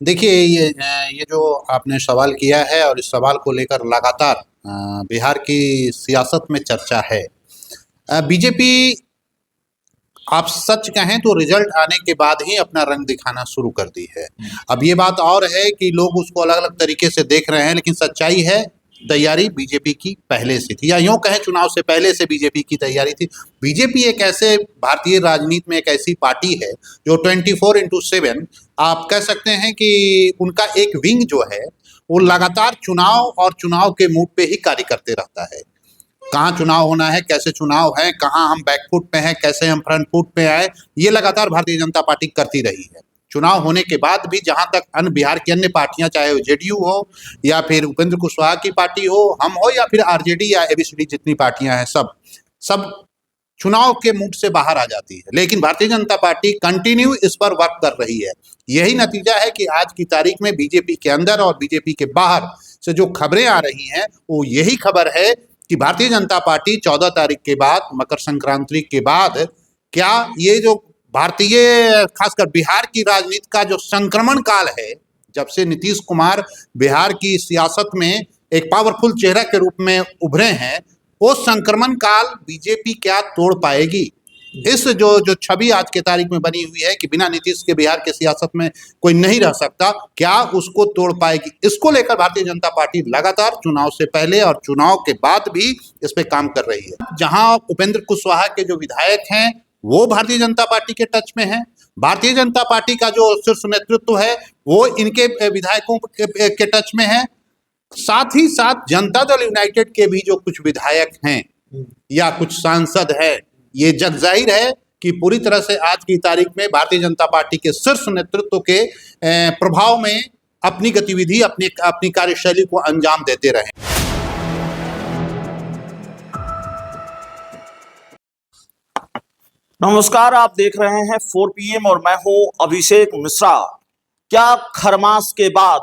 देखिए ये जो आपने सवाल किया है और इस सवाल को लेकर लगातार बिहार की सियासत में चर्चा है। बीजेपी, आप सच कहें तो रिजल्ट आने के बाद ही अपना रंग दिखाना शुरू कर दी है। अब ये बात और है कि लोग उसको अलग अलग तरीके से देख रहे हैं, लेकिन सच्चाई है तैयारी बीजेपी की पहले से थी, या यूं कहें चुनाव से पहले से बीजेपी की तैयारी थी। बीजेपी एक ऐसे भारतीय राजनीति में एक ऐसी पार्टी है जो 24/7, आप कह सकते हैं कि उनका एक विंग जो है वो लगातार चुनाव और चुनाव के मूड पे ही कार्य करते रहता है। कहाँ चुनाव होना है, कैसे चुनाव है, कहाँ हम बैकफुट पे हैं, कैसे हम फ्रंट फुट पे आए, ये लगातार भारतीय जनता पार्टी करती रही है। चुनाव होने के बाद भी जहां तक अन्य बिहार की अन्य पार्टियां, चाहे वो जेडीयू हो या फिर उपेंद्र कुशवाहा की पार्टी हो, हम हो या फिर आरजेडी या एबीसीडी जितनी पार्टियां हैं, सब सब चुनाव के मूड से बाहर आ जाती है। लेकिन भारतीय जनता पार्टी कंटिन्यू इस पर वर्क कर रही है। यही नतीजा है कि आज की तारीख में बीजेपी के अंदर और बीजेपी के बाहर से जो खबरें आ रही हैं वो यही खबर है कि भारतीय जनता पार्टी 14 तारीख के बाद, मकर संक्रांति के बाद, क्या ये जो भारतीय खासकर बिहार की राजनीति का जो संक्रमण काल है, जब से नीतीश कुमार बिहार की सियासत में एक पावरफुल चेहरा के रूप में उभरे हैं, वो संक्रमण काल बीजेपी क्या तोड़ पाएगी? इस जो जो छवि आज के तारीख में बनी हुई है कि बिना नीतीश के बिहार के सियासत में कोई नहीं रह सकता, क्या उसको तोड़ पाएगी? इसको लेकर भारतीय जनता पार्टी लगातार चुनाव से पहले और चुनाव के बाद भी इस पे काम कर रही है। जहां उपेंद्र कुशवाहा के जो विधायक हैं वो भारतीय जनता पार्टी के टच में हैं, भारतीय जनता पार्टी का जो शीर्ष नेतृत्व है वो इनके विधायकों के टच में है। साथ ही साथ जनता दल यूनाइटेड के भी जो कुछ विधायक हैं या कुछ सांसद हैं, ये जग जाहिर है कि पूरी तरह से आज की तारीख में भारतीय जनता पार्टी के शीर्ष नेतृत्व के प्रभाव में अपनी गतिविधि, अपनी कार्यशैली को अंजाम देते रहे। नमस्कार, आप देख रहे हैं 4 PM और मैं हूं अभिषेक मिश्रा। क्या खरमास के बाद,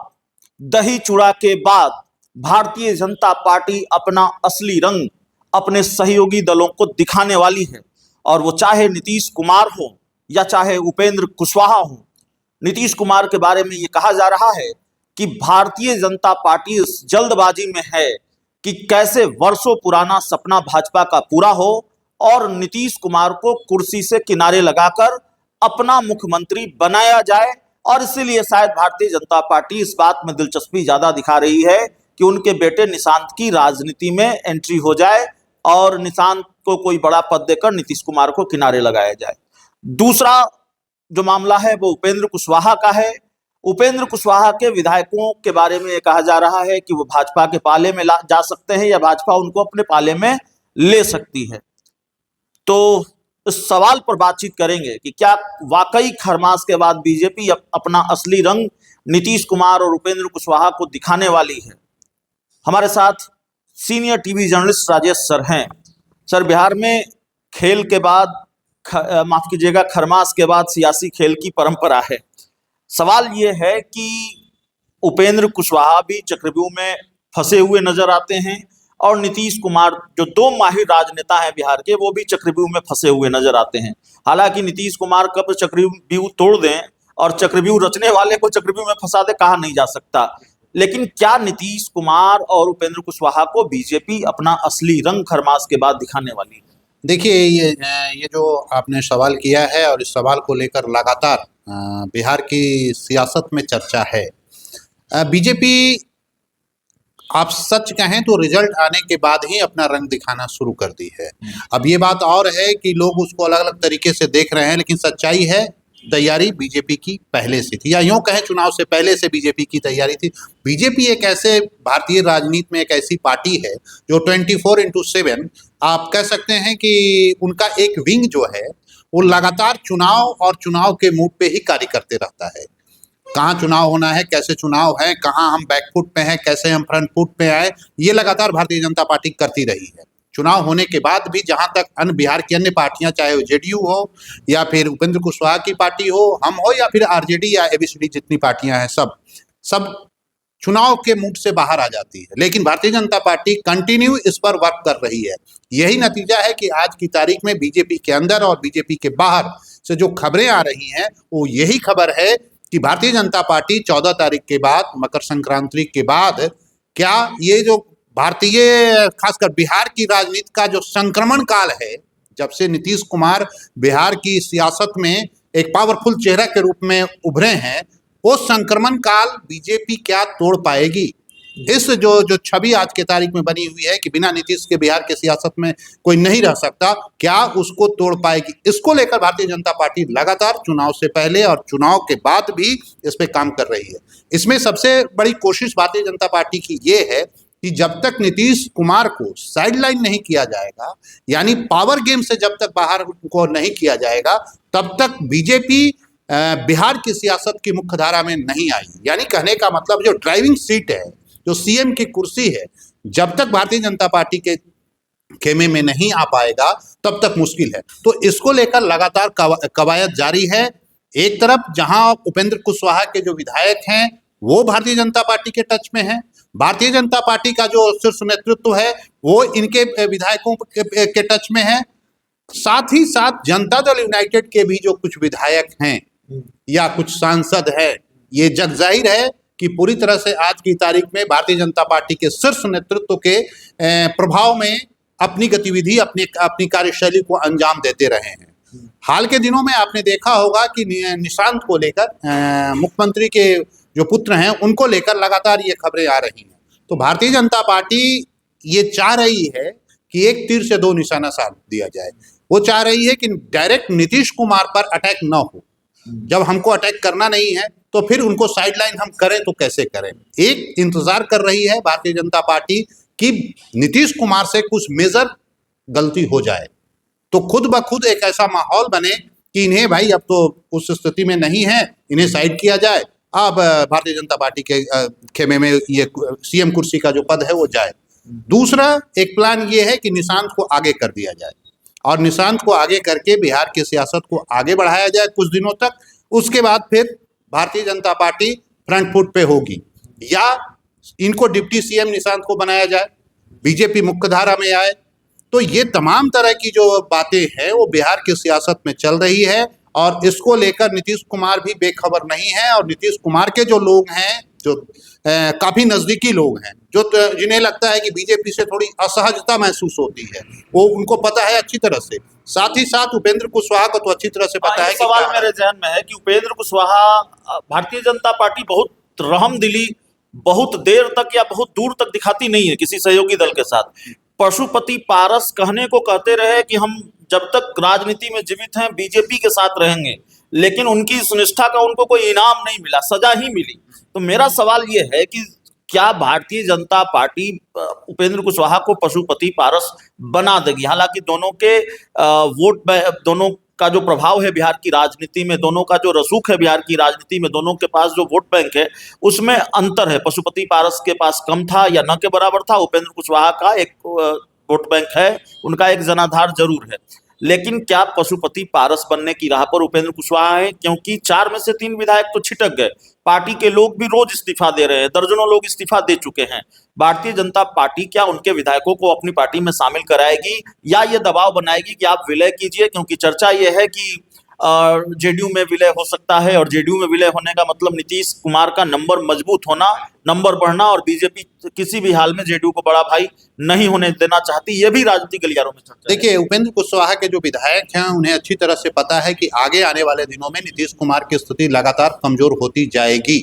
दही चूड़ा के बाद भारतीय जनता पार्टी अपना असली रंग अपने सहयोगी दलों को दिखाने वाली है? और वो चाहे नीतीश कुमार हो या चाहे उपेंद्र कुशवाहा हो। नीतीश कुमार के बारे में ये कहा जा रहा है कि भारतीय जनता पार्टी इस जल्दबाजी में है कि कैसे वर्षों पुराना सपना भाजपा का पूरा हो और नीतीश कुमार को कुर्सी से किनारे लगाकर अपना मुख्यमंत्री बनाया जाए। और इसीलिए शायद भारतीय जनता पार्टी इस बात में दिलचस्पी ज्यादा दिखा रही है कि उनके बेटे निशांत की राजनीति में एंट्री हो जाए और निशांत को कोई बड़ा पद देकर नीतीश कुमार को किनारे लगाया जाए। दूसरा जो मामला है वो उपेंद्र कुशवाहा का है। उपेंद्र कुशवाहा के विधायकों के बारे में कहा जा रहा है कि वो भाजपा के पाले में जा सकते हैं या भाजपा उनको अपने पाले में ले सकती है। तो इस सवाल पर बातचीत करेंगे कि क्या वाकई खरमास के बाद बीजेपी अपना असली रंग नीतीश कुमार और उपेंद्र कुशवाहा को दिखाने वाली है। हमारे साथ senior TV journalist Rajesh sir हैं। सर, बिहार में खेल के बाद, माफ कीजिएगा, खरमास के बाद सियासी खेल की परंपरा है। सवाल ये है कि उपेंद्र कुशवाहा भी चक्रव्यूह में फंसे हुए नजर आते हैं और नीतीश कुमार, जो दो माहिर राजनेता हैं बिहार के, वो भी चक्रव्यूह में फंसे हुए नजर आते हैं। हालांकि नीतीश कुमार कब चक्रव्यूह तोड़ दें और चक्रव्यूह रचने वाले को चक्रव्यूह में फंसा दे, कहा नहीं जा सकता। लेकिन क्या नीतीश कुमार और उपेंद्र कुशवाहा को बीजेपी अपना असली रंग खरमास के बाद दिखाने वाली है? देखिए ये जो आपने सवाल किया है और इस सवाल को लेकर लगातार बिहार की सियासत में चर्चा है। बीजेपी, आप सच कहें तो रिजल्ट आने के बाद ही अपना रंग दिखाना शुरू कर दी है। अब ये बात और है कि लोग उसको अलग अलग तरीके से देख रहे हैं, लेकिन सच्चाई है तैयारी बीजेपी की पहले से थी, या यूं कहें चुनाव से पहले से बीजेपी की तैयारी थी। बीजेपी एक ऐसे भारतीय राजनीति में एक ऐसी पार्टी है जो 24/7, आप कह सकते हैं कि उनका एक विंग जो है वो लगातार चुनाव और चुनाव के मूड पे ही कार्य करते रहता है। कहाँ चुनाव होना है, कैसे चुनाव है, कहाँ हम बैकफुट पे हैं, कैसे हम फ्रंट फुट पे आए, ये लगातार भारतीय जनता पार्टी करती रही है। चुनाव होने के बाद भी जहां तक अन्य बिहार की अन्य पार्टियां, चाहे वो जेडीयू हो या फिर उपेंद्र कुशवाहा की पार्टी हो, हम हो या फिर आरजेडी या एबीसीडी जितनी पार्टियां हैं, सब चुनाव के मूड से बाहर आ जाती है। लेकिन भारतीय जनता पार्टी कंटिन्यू इस पर वर्क कर रही है। यही नतीजा है कि आज की तारीख में बीजेपी के अंदर और बीजेपी के बाहर से जो खबरें आ रही हैं वो यही खबर है कि भारतीय जनता पार्टी 14 तारीख के बाद, मकर संक्रांति के बाद, क्या ये जो भारतीय खासकर बिहार की राजनीति का जो संक्रमण काल है, जब से नीतीश कुमार बिहार की सियासत में एक पावरफुल चेहरा के रूप में उभरे हैं, वो संक्रमण काल बीजेपी क्या तोड़ पाएगी? इस जो छवि आज के तारीख में बनी हुई है कि बिना नीतीश के बिहार के सियासत में कोई नहीं रह सकता, क्या उसको तोड़ पाएगी? इसको लेकर भारतीय जनता पार्टी लगातार चुनाव से पहले और चुनाव के बाद भी इस पे काम कर रही है। इसमें सबसे बड़ी कोशिश भारतीय जनता पार्टी की ये है कि जब तक नीतीश कुमार को साइडलाइन नहीं किया जाएगा, यानी पावर गेम से जब तक बाहर को नहीं किया जाएगा, तब तक बीजेपी बिहार की सियासत की मुख्य धारा में नहीं आई। यानी कहने का मतलब जो ड्राइविंग सीट है, जो सीएम की कुर्सी है, जब तक भारतीय जनता पार्टी के खेमे में नहीं आ पाएगा तब तक मुश्किल है। तो इसको लेकर लगातार कवायद जारी है। एक तरफ जहां उपेंद्र कुशवाहा के जो विधायक हैं वो भारतीय जनता पार्टी के टच में हैं, भारतीय जनता पार्टी का जो शीर्ष नेतृत्व है वो इनके विधायकों के टच में है। साथ ही साथ जनता दल यूनाइटेड के भी जो कुछ विधायक हैं या कुछ सांसद हैं, ये जग जाहिर है कि पूरी तरह से आज की तारीख में भारतीय जनता पार्टी के शीर्ष नेतृत्व के प्रभाव में अपनी गतिविधि, अपनी कार्यशैली को अंजाम देते रहे हैं। हाल के दिनों में आपने देखा होगा कि निशांत को लेकर, मुख्यमंत्री के जो पुत्र हैं, उनको लेकर लगातार ये खबरें आ रही हैं। तो भारतीय जनता पार्टी ये चाह रही है कि एक तीर से दो निशाना साध दिया जाए। वो चाह रही है कि डायरेक्ट नीतीश कुमार पर अटैक न हो। जब हमको अटैक करना नहीं है तो फिर उनको साइडलाइन हम करें तो कैसे करें? एक इंतजार कर रही है भारतीय जनता पार्टी कि नीतीश कुमार से कुछ मेजर गलती हो जाए तो खुद ब खुद एक ऐसा माहौल बने कि इन्हें भाई अब तो उस स्थिति में नहीं है, इन्हें साइड किया जाए, अब भारतीय जनता पार्टी के खेमे में ये सीएम कुर्सी का जो पद है वो जाए। दूसरा एक प्लान ये है कि निशांत को आगे कर दिया जाए और निशांत को आगे करके बिहार की सियासत को आगे बढ़ाया जाए कुछ दिनों तक। उसके बाद फिर Bharatiya Janata party front foot पे होगी, या इनको डिप्टी सीएम निशांत को बनाया जाए, बीजेपी मुख्य धारा में आए। तो ये तमाम तरह की जो बातें हैं वो बिहार की सियासत में चल रही है और इसको लेकर नीतीश कुमार भी बेखबर नहीं है। और नीतीश कुमार के जो लोग हैं, जो काफी नजदीकी लोग हैं, जो जिन्हें लगता है कि बीजेपी से थोड़ी असहजता महसूस होती है, वो उनको पता है अच्छी तरह से। साथ ही साथ उपेंद्र कुशवाहा को तो अच्छी तरह से पता है। सवाल मेरे जहन में है कि उपेंद्र कुशवाहा, भारतीय जनता पार्टी बहुत रहमदिली बहुत देर तक या बहुत दूर तक दिखाती नहीं है किसी सहयोगी दल के साथ। पशुपति पारस कहने को कहते रहे कि हम जब तक राजनीति में जीवित हैं बीजेपी के साथ रहेंगे, लेकिन उनकी इस निष्ठा का उनको कोई इनाम नहीं मिला, सजा ही मिली। तो मेरा सवाल ये है कि क्या भारतीय जनता पार्टी उपेंद्र कुशवाहा को पशुपति पारस बना देगी? हालांकि दोनों के दोनों का जो प्रभाव है बिहार की राजनीति में, दोनों का जो रसूख है बिहार की राजनीति में, दोनों के पास जो वोट बैंक है उसमें अंतर है। पशुपति पारस के पास कम था या न के बराबर था, उपेंद्र कुशवाहा का एक वोट बैंक है, उनका एक जनाधार जरूर है। लेकिन क्या पशुपति पारस बनने की राह पर उपेंद्र कुशवाहा है? क्योंकि 4 में से 3 विधायक तो छिटक गए, पार्टी के लोग भी रोज इस्तीफा दे रहे हैं, दर्जनों लोग इस्तीफा दे चुके हैं। भारतीय जनता पार्टी क्या उनके विधायकों को अपनी पार्टी में शामिल कराएगी या ये दबाव बनाएगी कि आप विलय कीजिए? क्योंकि चर्चा ये है कि जेडीयू में विलय हो सकता है और जेडीयू में विलय होने का मतलब नीतीश कुमार का नंबर मजबूत होना, नंबर बढ़ना, और बीजेपी किसी भी हाल में जेडीयू को बड़ा भाई नहीं होने देना चाहती। ये भी राजनीतिक गलियारों में चर्चा है। देखिए, उपेंद्र कुशवाहा के जो विधायक हैं उन्हें अच्छी तरह से पता है कि आगे आने वाले दिनों में नीतीश कुमार की स्थिति लगातार कमजोर होती जाएगी,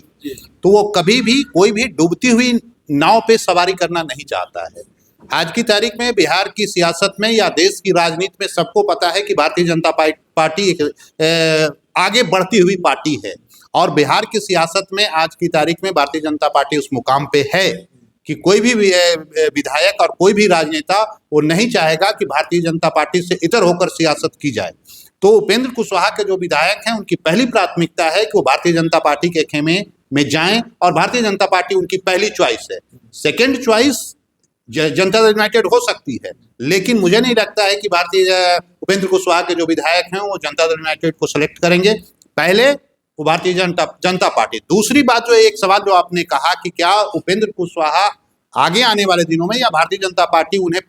तो वो कभी भी कोई भी डूबती हुई नाव पे सवारी करना नहीं चाहता है। आज की तारीख में बिहार की सियासत में या देश की राजनीति में सबको पता है कि भारतीय जनता पार्टी एक आगे बढ़ती हुई पार्टी है और बिहार की सियासत में आज की तारीख में भारतीय जनता पार्टी उस मुकाम पे है कि कोई भी विधायक और कोई भी राजनेता वो नहीं चाहेगा कि भारतीय जनता पार्टी से इतर होकर सियासत की जाए। तो उपेंद्र कुशवाहा के जो विधायक हैं उनकी पहली प्राथमिकता है कि वो भारतीय जनता पार्टी के खेमे में जाएं और भारतीय जनता पार्टी उनकी पहली चॉइस है। Second choice Janata Dal United हो सकती है, लेकिन मुझे नहीं लगता है कि उपेंद्र कुशवाहा के जो विधायक हैं वो जनता दल यूनाइटेड को सेलेक्ट करेंगे। पहले वो भारतीय जनता पार्टी। दूसरी बात, जो एक सवाल जो आपने कहा कि क्या उपेंद्र कुशवाहा आगे आने वाले दिनों में या भारतीय जनता पार्टी उन्हें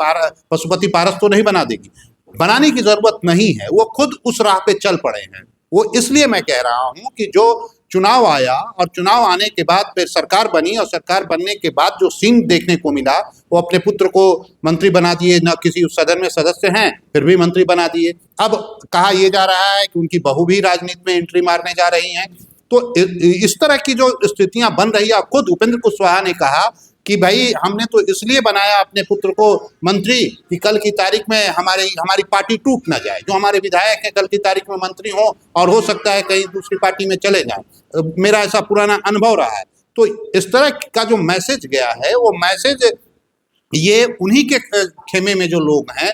पशुपति पारस तो नहीं बना देगी? बनाने की जरूरत नहीं है, वो खुद उस राह पे चल पड़े हैं। वो इसलिए मैं कह रहा हूं कि जो चुनाव आया और चुनाव आने के बाद फिर सरकार बनी और सरकार बनने के बाद जो सीन देखने को मिला, वो अपने पुत्र को मंत्री बना दिए, न किसी उस सदन में सदस्य हैं फिर भी मंत्री बना दिए। अब कहा यह जा रहा है कि उनकी बहू भी राजनीति में एंट्री मारने जा रही हैं। तो इस तरह की जो स्थितियां बन रही है, खुद उपेंद्र कुशवाहा ने कहा कि भाई हमने तो इसलिए बनाया अपने पुत्र को मंत्री कि कल की तारीख में हमारी पार्टी टूट ना जाए। जो हमारे विधायक हैं कल की तारीख में मंत्री हों और हो सकता है कहीं दूसरी पार्टी में चले जाएं। मेरा ऐसा पुराना अनुभव रहा है। तो इस तरह का जो मैसेज गया है, वो मैसेज ये उन्हीं के खेमे में जो लोग हैं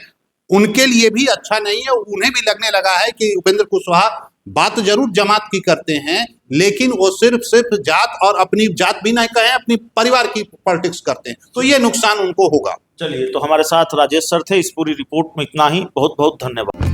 उनके लिए भी अच्छा नहीं है। उन्हें भी लगने लगा है कि उपेंद्र कुशवाहा बात जरूर जमात की करते हैं, लेकिन वो सिर्फ जात, और अपनी जात भी नहीं कहें, अपनी परिवार की पॉलिटिक्स करते हैं। तो ये नुकसान उनको होगा। चलिए, तो हमारे साथ राजेश सर थे। इस पूरी रिपोर्ट में इतना ही। बहुत बहुत धन्यवाद।